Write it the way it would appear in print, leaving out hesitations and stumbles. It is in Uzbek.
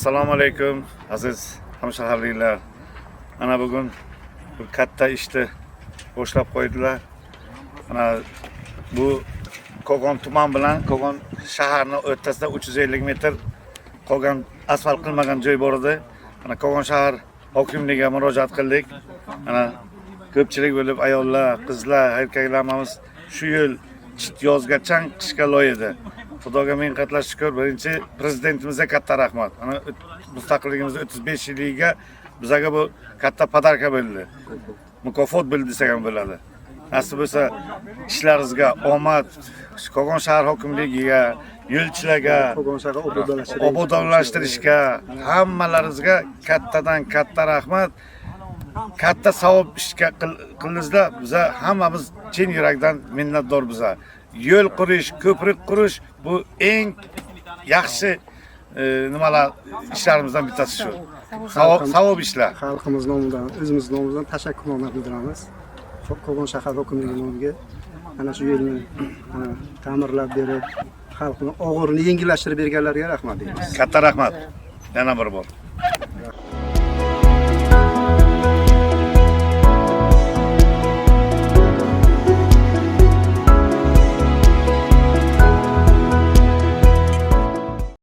Assalomu alaykum aziz hamshaharliklar. Ana bugun bir katta ishni boshlab qo'ydilar. Ana bu Kogon tuman bilan Kogon shaharning o'rtasida 350 metr qolgan asfalt qilmagan joy bor edi. Ana Kogon shahar hokimligiga murojaat qildik. Ana ko'pchilik bo'lib ayollar, qizlar, erkaklarimiz shu yo'l yozgacha qishga loy edi. Xudoga ming qatla shukr, birinchi prezidentimizga katta rahmat. Ana mustaqilligimiz 35 yiliga bizga bu katta podarka bo'ldi. Mukofot bo'ldi desak ham bo'ladi. Nasib bo'lsa ishlaringizga omad, Kogon shahar hokimligiga, yo'lchilarga, Kogon shahar obodonlashtirishga hammalaringizga kattadan katta rahmat. Katta savob ishga qildingizlar. Biz hammamiz chin yurakdan minnatdor biza. Yo'l qurish, ko'prik qurish bu eng yaxshi nimalar ishlarimizdan bittasi shu. Savob ishlar. Xalqimiz nomidan, o'zimiz nomidan tashakkurlarni bildiramiz. Kogon shahar hokimligi nomiga ana shu yo'lni ta'mirlab berib, xalqning og'irini yengillashtirib berganlarga rahmat deymiz. Katta rahmat. Yana bir bor.